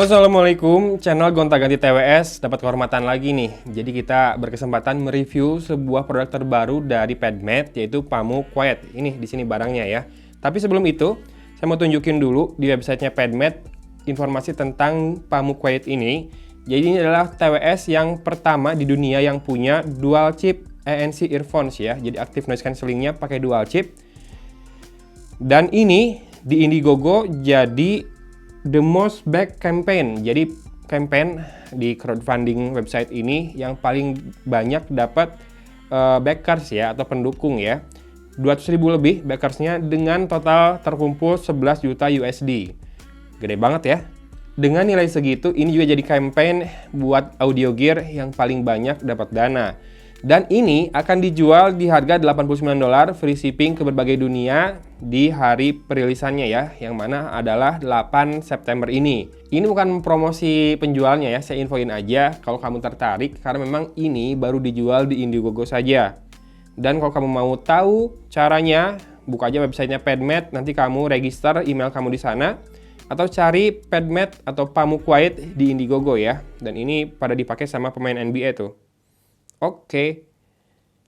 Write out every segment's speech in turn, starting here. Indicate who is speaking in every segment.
Speaker 1: Halo, assalamualaikum. Channel Gonta-Ganti TWS dapat kehormatan lagi nih. Jadi kita berkesempatan mereview sebuah produk terbaru dari Padmed, yaitu Pamu Quiet. Ini di sini barangnya ya. Tapi sebelum itu, saya mau tunjukin dulu di websitenya Padmed informasi tentang Pamu Quiet ini. Jadi ini adalah TWS yang pertama di dunia yang punya dual chip ANC earphones ya. Jadi active noise cancellingnya pakai dual chip. Dan ini di Indiegogo jadi the most back campaign. Jadi campaign di crowdfunding website ini yang paling banyak dapat backers ya atau pendukung ya. 200.000 lebih backersnya dengan total terkumpul 11 juta USD. Gede banget ya. Dengan nilai segitu ini juga jadi campaign buat audio gear yang paling banyak dapat dana. Dan ini akan dijual di harga $89 free shipping ke berbagai dunia di hari perilisannya ya, yang mana adalah 8 September ini. Ini bukan promosi penjualnya ya, saya infoin aja kalau kamu tertarik karena memang ini baru dijual di Indiegogo saja. Dan kalau kamu mau tahu caranya, buka aja websitenya Padmed, nanti kamu register email kamu di sana atau cari Padmed atau Pamu Quiet di Indiegogo ya. Dan ini pada dipakai sama pemain NBA tuh. Oke.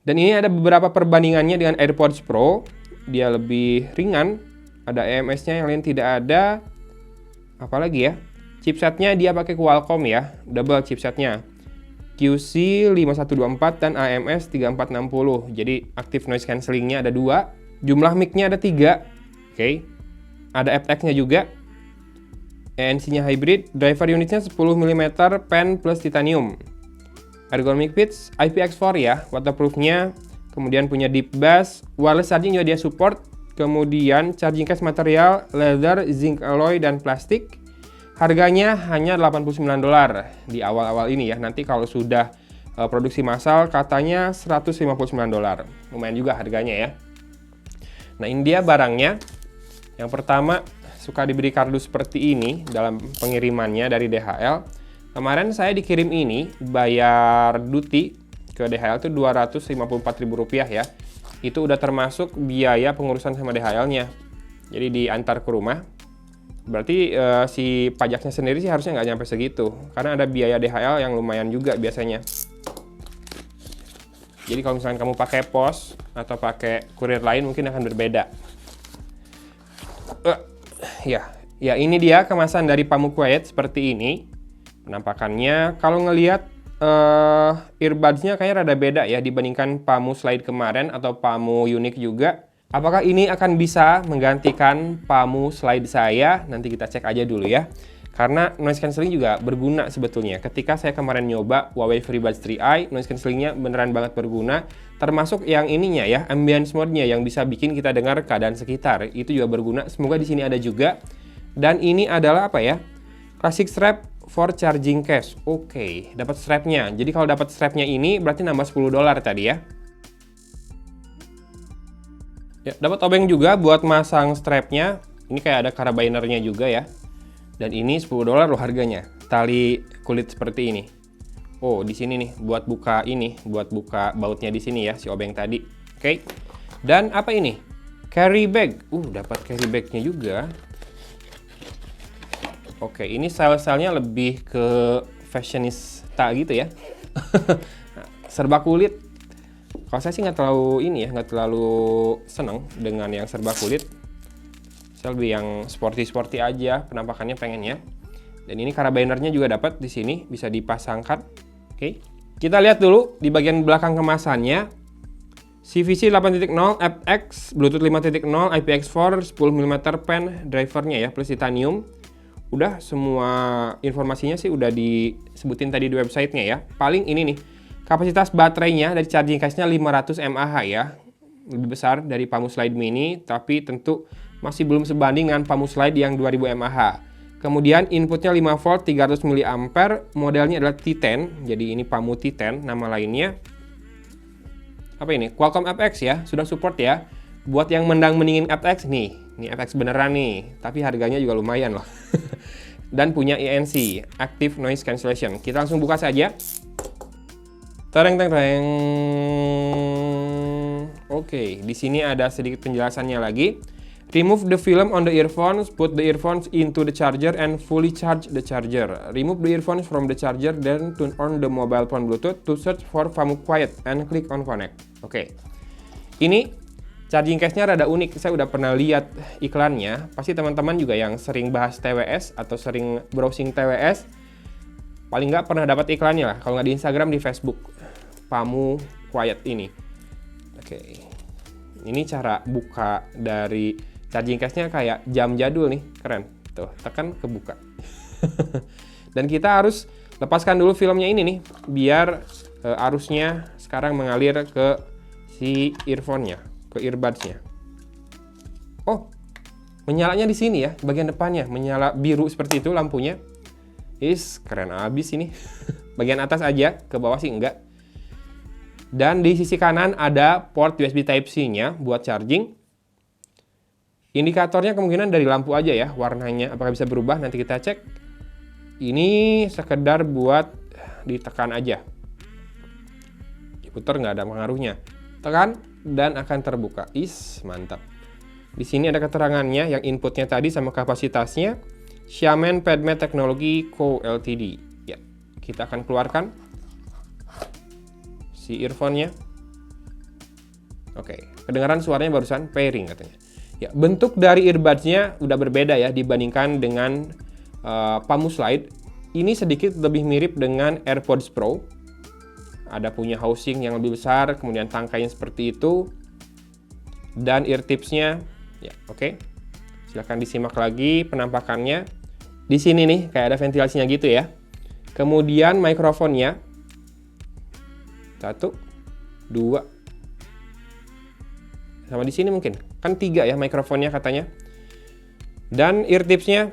Speaker 1: Dan ini ada beberapa perbandingannya dengan AirPods Pro. Dia lebih ringan, ada EMS-nya yang lain tidak ada. Apalagi ya? Chipsetnya dia pakai Qualcomm ya, double chipsetnya. QC5124 dan AMS 3460. Jadi active noise cancellingnya ada 2. Jumlah mic-nya ada 3. Oke. Ada aptX-nya juga. ANC-nya hybrid. Driver unitnya 10 mm pen plus titanium. Ergonomic pitch, IPX4 ya, waterproofnya, kemudian punya deep bass, wireless charging juga dia support, kemudian charging case material, leather, zinc alloy, dan plastik. Harganya hanya $89 di awal-awal ini ya, nanti kalau sudah produksi massal katanya $159. Lumayan juga harganya ya. Nah ini dia barangnya. Yang pertama suka diberi kardus seperti ini dalam pengirimannya dari DHL. Kemarin saya dikirim ini, bayar duty ke DHL itu Rp254.000 ya. Itu udah termasuk biaya pengurusan sama DHL-nya. Jadi diantar ke rumah. Berarti si pajaknya sendiri sih harusnya nggak nyampe segitu. Karena ada biaya DHL yang lumayan juga biasanya. Jadi kalau misalnya kamu pakai pos atau pakai kurir lain mungkin akan berbeda. Ya ini dia kemasan dari Pamu Quiet seperti ini. Penampakannya kalau ngelihat earbuds-nya kayaknya rada beda ya dibandingkan Pamu Slide kemarin atau Pamu Unique juga. Apakah ini akan bisa menggantikan Pamu Slide saya? Nanti kita cek aja dulu ya. Karena noise cancelling juga berguna sebetulnya. Ketika saya kemarin nyoba Huawei FreeBuds 3i, noise cancellingnya beneran banget berguna. Termasuk yang ininya ya, ambience mode-nya yang bisa bikin kita dengar keadaan sekitar. Itu juga berguna. Semoga di sini ada juga. Dan ini adalah apa ya? Classic strap for charging case. Oke, dapat strapnya. Jadi kalau dapat strapnya ini berarti nambah $10 tadi ya. Ya, dapat obeng juga buat masang strapnya. Ini kayak ada carabinernya juga ya. Dan ini $10 loh harganya. Tali kulit seperti ini. Oh, di sini nih buat buka ini, buat buka bautnya di sini ya si obeng tadi. Oke. Dan apa ini? Carry bag. Dapat carry bagnya juga. Oke, ini style-stylenya lebih ke fashionista gitu ya. Serba kulit. Kalau saya sih nggak terlalu ini ya, nggak terlalu seneng dengan yang serba kulit. Saya lebih yang sporty-sporty aja, penampakannya pengennya. Dan ini carabinernya juga dapat di sini, bisa dipasangkan. Oke. Kita lihat dulu di bagian belakang kemasannya. CVC 8.0 FX, Bluetooth 5.0, IPX4, 10 mm pen, drivernya ya, plus titanium. Udah semua informasinya sih udah disebutin tadi di websitenya ya. Paling ini nih, kapasitas baterainya dari charging case-nya 500 mAh ya. Lebih besar dari Pamu Slide Mini, tapi tentu masih belum sebanding dengan Pamu Slide yang 2000 mAh. Kemudian inputnya 5 volt 300 mA, modelnya adalah T10, jadi ini Pamu T10 nama lainnya. Apa ini? Qualcomm FX ya, sudah support ya. Buat yang mending-mendingin FX nih, ini FX beneran nih, tapi harganya juga lumayan loh. Dan punya ANC, Active Noise Cancellation. Kita langsung buka saja. Tereng. Oke, di sini ada sedikit penjelasannya lagi. Remove the film on the earphones, put the earphones into the charger and fully charge the charger. Remove the earphones from the charger, then turn on the mobile phone Bluetooth to search for Pamu Quiet and click on connect. Oke. Ini charging case-nya rada unik. Saya udah pernah lihat iklannya. Pasti teman-teman juga yang sering bahas TWS atau sering browsing TWS, paling nggak pernah dapat iklannya lah. Kalau nggak di Instagram, di Facebook. Pamu Quiet ini. Oke. Ini cara buka dari charging case-nya kayak jam jadul nih, keren. Tuh, tekan kebuka. Dan kita harus lepaskan dulu filmnya ini nih, biar arusnya sekarang mengalir ke si earphone-nya, ke earbuds-nya. Oh, menyalanya di sini ya, bagian depannya menyala biru seperti itu lampunya. Keren abis ini. Bagian atas aja, ke bawah sih enggak. Dan di sisi kanan ada port USB Type-C-nya buat charging. Indikatornya kemungkinan dari lampu aja ya, warnanya apakah bisa berubah, nanti kita cek. Ini sekedar buat ditekan aja. Diputar nggak ada pengaruhnya. Tekan dan akan terbuka. Mantap. Di sini ada keterangannya, yang inputnya tadi sama kapasitasnya. Xiamen PadMat Technology Co. Ltd. Ya, kita akan keluarkan si earphone-nya. Oke, kedengaran suaranya barusan pairing katanya. Ya, bentuk dari earbuds-nya udah berbeda ya dibandingkan dengan Pamu Slide. Ini sedikit lebih mirip dengan AirPods Pro. Ada punya housing yang lebih besar, kemudian tangkainya seperti itu. Dan ear tips-nya, ya oke. Silahkan disimak lagi penampakannya. Di sini nih, kayak ada ventilasinya gitu ya. Kemudian mikrofonnya. 1, 2. Sama di sini mungkin. Kan 3 ya mikrofonnya katanya. Dan ear tipsnya,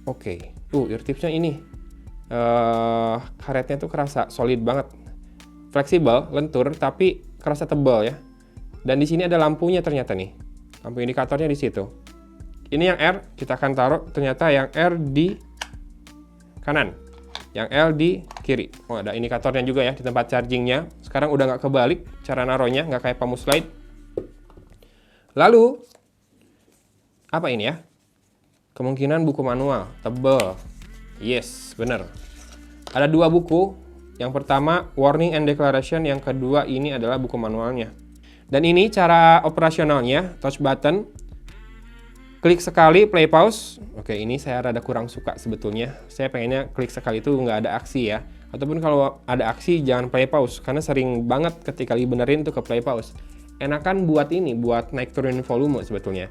Speaker 1: oke. Ear tipsnya ini. Karetnya tuh kerasa solid banget. Fleksibel, lentur, tapi kerasa tebal ya. Dan di sini ada lampunya ternyata nih. Lampu indikatornya di situ. Ini yang R, kita akan taruh. Ternyata yang R di kanan. Yang L di kiri. Oh, ada indikatornya juga ya di tempat chargingnya. Sekarang udah nggak kebalik cara naruhnya, nggak kayak Pamu Slide. Lalu, apa ini ya? Kemungkinan buku manual, tebel. Yes, bener. Ada 2 buku. Yang pertama, Warning and Declaration. Yang kedua, ini adalah buku manualnya. Dan ini cara operasionalnya, touch button. Klik sekali, play pause. Oke, ini saya rada kurang suka sebetulnya. Saya pengennya klik sekali itu nggak ada aksi ya. Ataupun kalau ada aksi, jangan play pause. Karena sering banget ketika dibenerin tuh ke play pause. Enakan buat ini, buat naik turunin volume sebetulnya.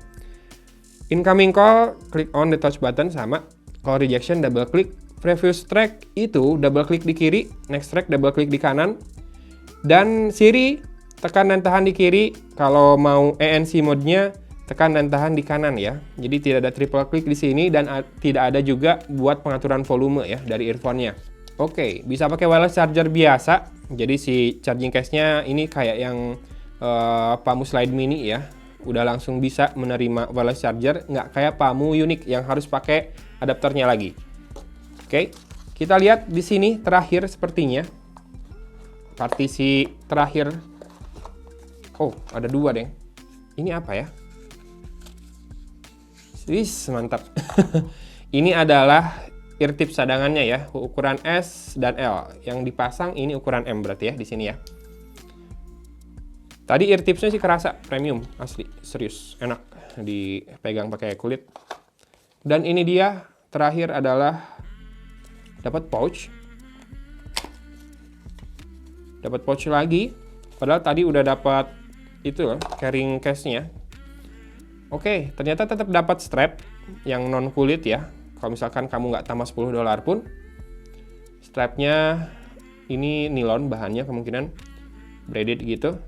Speaker 1: Incoming call, klik on the touch button sama. Call rejection, double klik. Previous track itu double klik di kiri, next track double klik di kanan. Dan Siri, tekan dan tahan di kiri. Kalau mau ANC mode-nya, tekan dan tahan di kanan ya. Jadi tidak ada triple klik di sini dan tidak ada juga buat pengaturan volume ya dari earphone-nya. Oke, bisa pakai wireless charger biasa. Jadi si charging case-nya ini kayak yang Pamu Slide Mini ya, udah langsung bisa menerima wireless charger, nggak kayak Pamu Unique yang harus pakai adapternya lagi. Oke, kita lihat di sini terakhir sepertinya partisi terakhir. Oh, ada 2 deh. Ini apa ya? Mantap. Ini adalah ear tips cadangannya ya, ukuran S dan L. Yang dipasang ini ukuran M berarti ya di sini ya. Tadi ear tipsnya sih kerasa premium, asli, serius, enak dipegang pakai kulit. Dan ini dia terakhir adalah dapat pouch. Dapat pouch lagi, padahal tadi udah dapat itu loh, carrying case-nya. Oke, ternyata tetap dapat strap yang non kulit ya. Kalau misalkan kamu nggak tambah $10 pun, strapnya ini nilon bahannya, kemungkinan braided gitu.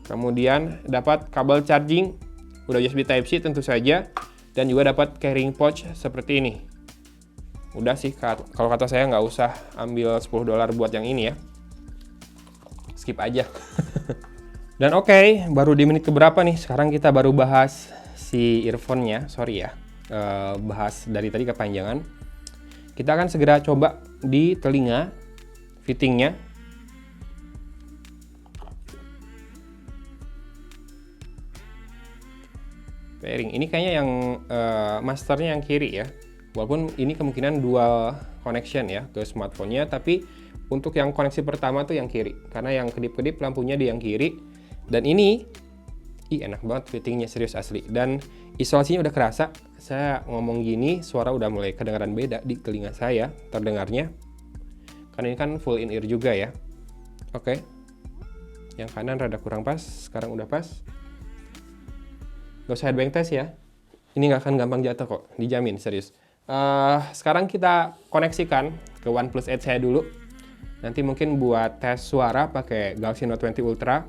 Speaker 1: Kemudian dapat kabel charging, udah USB Type-C tentu saja, dan juga dapat carrying pouch seperti ini. Udah sih, kalau kata saya nggak usah ambil $10 buat yang ini ya. Skip aja. Dan oke, baru di menit keberapa nih? Sekarang kita baru bahas si earphone-nya, sorry ya. Bahas dari tadi kepanjangan. Kita akan segera coba di telinga, fittingnya. Pairing. Ini kayaknya yang masternya yang kiri ya. Walaupun ini kemungkinan dual connection ya ke smartphone-nya, tapi untuk yang koneksi pertama tuh yang kiri. Karena yang kedip-kedip lampunya di yang kiri. Dan ini, enak banget fittingnya, serius asli. Dan isolasinya udah kerasa. Saya ngomong gini, suara udah mulai kedengaran beda di telinga saya terdengarnya. Karena ini kan full in ear juga ya. Oke. Yang kanan rada kurang pas, sekarang udah pas. Gak usah headbang test ya. Ini nggak akan gampang jatuh kok, dijamin, serius. Sekarang kita koneksikan ke OnePlus 8 saya dulu. Nanti mungkin buat tes suara pakai Galaxy Note 20 Ultra.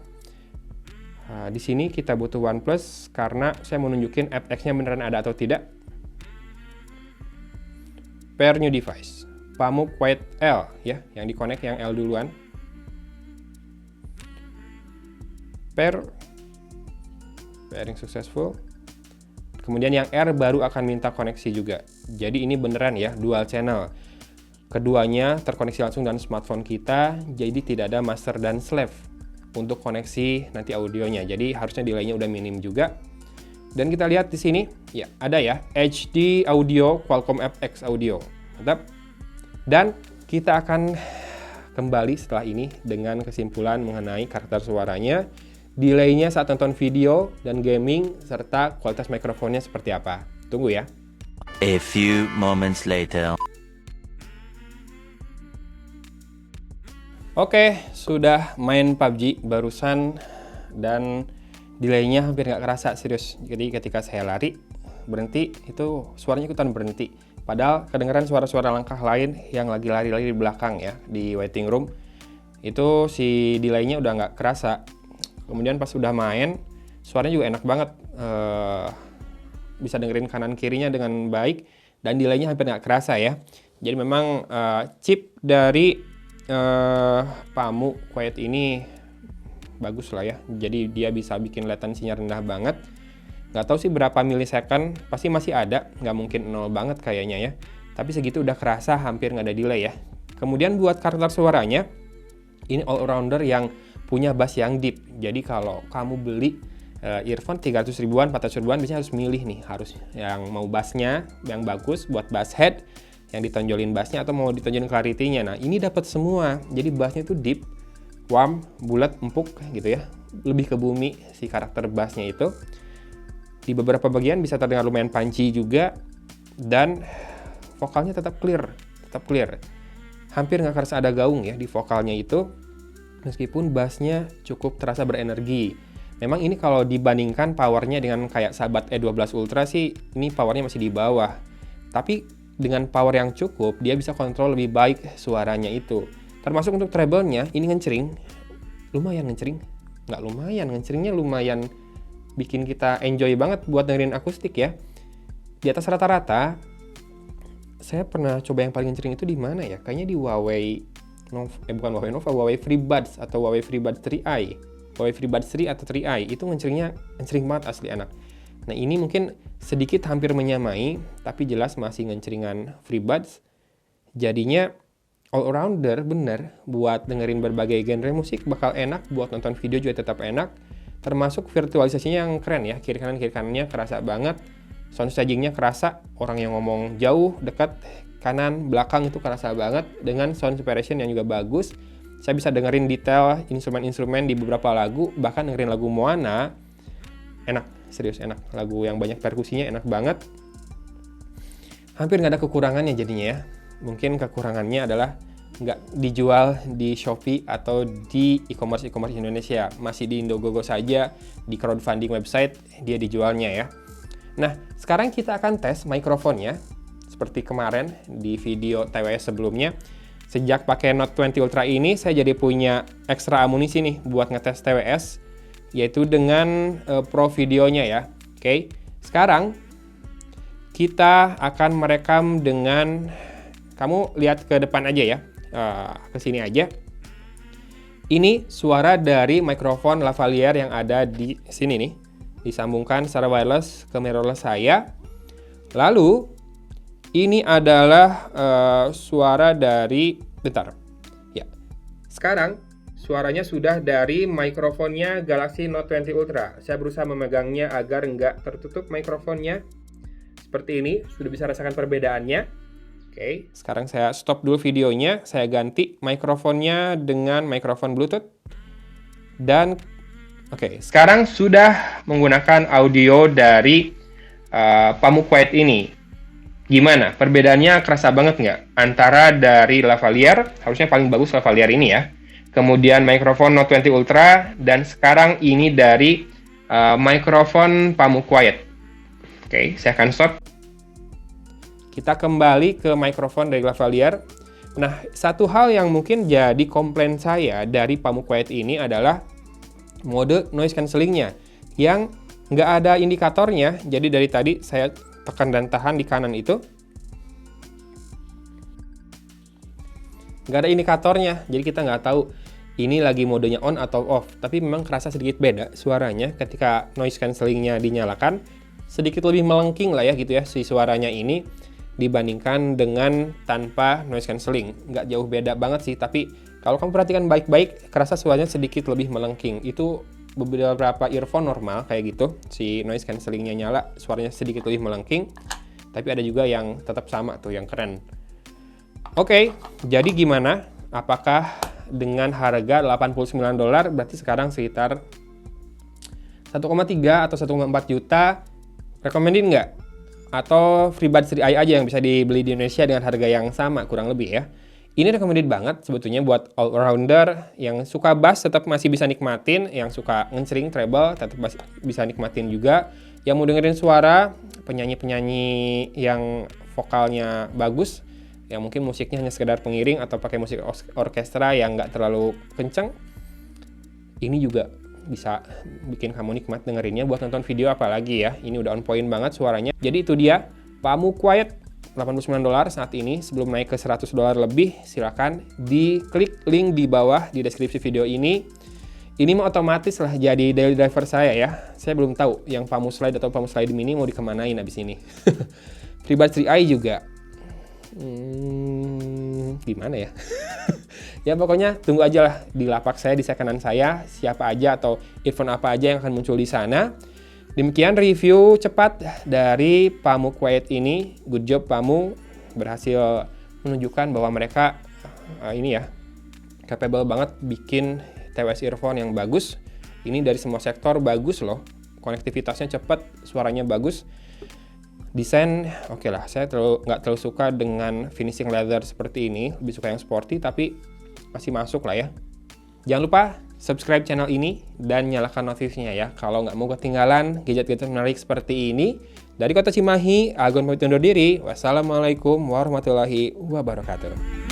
Speaker 1: Di sini kita butuh OnePlus karena saya mau nunjukin aptX-nya beneran ada atau tidak. Pair new device. PAMU Quiet L ya, yang dikonek yang L duluan. Pairing successful. Kemudian yang R baru akan minta koneksi juga. Jadi ini beneran ya, dual channel. Keduanya terkoneksi langsung dengan smartphone kita, jadi tidak ada master dan slave untuk koneksi nanti audionya. Jadi harusnya delay-nya udah minim juga. Dan kita lihat di sini, ya ada ya, HD audio Qualcomm aptX audio. Mantap. Dan kita akan kembali setelah ini dengan kesimpulan mengenai karakter suaranya, delay-nya saat nonton video dan gaming, serta kualitas mikrofonnya seperti apa. Tunggu ya.
Speaker 2: A few moments later.
Speaker 1: Oke, sudah main PUBG barusan dan delay-nya hampir nggak kerasa, serius. Jadi ketika saya lari, berhenti, itu suaranya ikutan berhenti. Padahal kedengaran suara-suara langkah lain yang lagi lari-lari di belakang ya, di waiting room. Itu si delay-nya udah nggak kerasa. Kemudian pas udah main, suaranya juga enak banget. Bisa dengerin kanan kirinya dengan baik dan delay-nya hampir nggak kerasa ya. Jadi memang chip dari PAMU Quiet ini bagus lah ya. Jadi dia bisa bikin latensinya rendah banget. Nggak tahu sih berapa milisecond, pasti masih ada. Nggak mungkin 0 banget kayaknya ya. Tapi segitu udah kerasa hampir nggak ada delay ya. Kemudian buat karakter suaranya, ini all-rounder yang punya bass yang deep. Jadi kalau kamu beli earphone 300 ribuan, 400 ribuan, biasanya harus milih nih, harus yang mau bassnya yang bagus buat bass head, yang ditonjolin bassnya atau mau ditonjolin clarity-nya. Nah ini dapat semua. Jadi bassnya tuh deep, warm, bulat, empuk gitu ya. Lebih ke bumi si karakter bassnya itu. Di beberapa bagian bisa terdengar lumayan punchy juga, dan vokalnya tetap clear. Hampir nggak kerasa ada gaung ya di vokalnya itu. Meskipun bassnya cukup terasa berenergi. Memang ini kalau dibandingkan powernya dengan kayak sahabat E12 Ultra sih, ini powernya masih di bawah. Tapi dengan power yang cukup, dia bisa kontrol lebih baik suaranya itu. Termasuk untuk treble-nya, ini ngecering. Lumayan ngecering. Nggak lumayan, ngeceringnya lumayan bikin kita enjoy banget buat dengerin akustik ya. Di atas rata-rata, saya pernah coba yang paling ngecering itu di mana ya? Kayaknya di Huawei Huawei FreeBuds atau Huawei FreeBuds 3i. Huawei FreeBuds 3 atau 3i itu ngecering banget asli anak. Nah ini mungkin sedikit hampir menyamai, tapi jelas masih ngeceringan FreeBuds. Jadinya all-rounder bener buat dengerin berbagai genre musik, bakal enak, buat nonton video juga tetap enak. Termasuk virtualisasinya yang keren ya, kiri kanannya kerasa banget. Sound stagingnya kerasa, orang yang ngomong jauh, dekat, kanan, belakang itu kerasa banget, dengan sound separation yang juga bagus. Saya bisa dengerin detail instrumen-instrumen di beberapa lagu, bahkan dengerin lagu Moana, enak, serius enak. Lagu yang banyak perkusinya enak banget. Hampir nggak ada kekurangannya jadinya ya. Mungkin kekurangannya adalah nggak dijual di Shopee atau di e-commerce Indonesia. Masih di Indiegogo saja, di crowdfunding website dia dijualnya ya. Nah, sekarang kita akan tes mikrofonnya. Seperti kemarin di video TWS sebelumnya. Sejak pakai Note 20 Ultra ini, saya jadi punya ekstra amunisi nih buat ngetes TWS, yaitu dengan Pro videonya ya. Oke, sekarang kita akan merekam dengan, kamu lihat ke depan aja ya, ke sini aja. Ini suara dari mikrofon lavalier yang ada di sini nih, disambungkan secara wireless ke mirrorless saya. Lalu ini adalah suara dari, bentar ya. Sekarang suaranya sudah dari mikrofonnya Galaxy Note 20 Ultra. Saya berusaha memegangnya agar nggak tertutup mikrofonnya. Seperti ini, sudah bisa rasakan perbedaannya. Oke, sekarang saya stop dulu videonya. Saya ganti mikrofonnya dengan mikrofon Bluetooth. Dan oke, sekarang sudah menggunakan audio dari Pamuk Quiet ini. Gimana? Perbedaannya kerasa banget nggak? Antara dari lavalier, harusnya paling bagus lavalier ini ya. Kemudian mikrofon Note 20 Ultra, dan sekarang ini dari mikrofon Pamuk Quiet. Oke, saya akan stop. Kita kembali ke mikrofon dari lavalier. Nah, satu hal yang mungkin jadi komplain saya dari Pamuk Quiet ini adalah mode noise cancellingnya yang nggak ada indikatornya. Jadi dari tadi saya tekan dan tahan di kanan itu, nggak ada indikatornya, jadi kita nggak tahu ini lagi modenya on atau off. Tapi memang kerasa sedikit beda suaranya ketika noise cancellingnya dinyalakan, sedikit lebih melengking lah ya gitu ya si suaranya ini dibandingkan dengan tanpa noise cancelling. Nggak jauh beda banget sih, tapi kalau kamu perhatikan baik-baik, kerasa suaranya sedikit lebih melengking. Itu beberapa earphone normal kayak gitu, si noise cancellingnya nyala, suaranya sedikit lebih melengking. Tapi ada juga yang tetap sama tuh, yang keren. Oke, jadi gimana? Apakah dengan harga $89 berarti sekarang sekitar 1,3 atau 1,4 juta, recommended nggak? Atau FreeBuds 3i aja yang bisa dibeli di Indonesia dengan harga yang sama kurang lebih ya? Ini recommended banget sebetulnya buat all-rounder yang suka bass tetap masih bisa nikmatin, yang suka ngecering treble tetap bisa nikmatin juga, yang mau dengerin suara penyanyi-penyanyi yang vokalnya bagus, yang mungkin musiknya hanya sekedar pengiring atau pakai musik orkestra yang nggak terlalu kenceng, ini juga bisa bikin kamu nikmat dengerinnya buat nonton video apalagi ya. Ini udah on point banget suaranya. Jadi itu dia Pamuk Quiet $89 saat ini. Sebelum naik ke $100 lebih, silakan diklik link di bawah di deskripsi video ini. Ini mah otomatis lah jadi daily driver saya ya. Saya belum tahu yang Pamuk Slide atau Pamuk Slide Mini mau dikemanain abis ini. FreeBuds 3i juga. Gimana ya? Ya pokoknya tunggu aja lah di lapak saya, di secondan saya, siapa aja atau earphone apa aja yang akan muncul di sana. Demikian review cepat dari Pamuk Quiet ini. Good job Pamuk, berhasil menunjukkan bahwa mereka ini ya capable banget bikin TWS earphone yang bagus. Ini dari semua sektor bagus loh. Konektivitasnya cepat, suaranya bagus. Desain oke lah, saya nggak terlalu suka dengan finishing leather seperti ini. Lebih suka yang sporty tapi masih masuk lah ya. Jangan lupa subscribe channel ini dan nyalakan notifnya ya kalau nggak mau ketinggalan gadget-gadget menarik seperti ini. Dari Kota Cimahi, Agon pamit undur diri. Wassalamualaikum warahmatullahi wabarakatuh.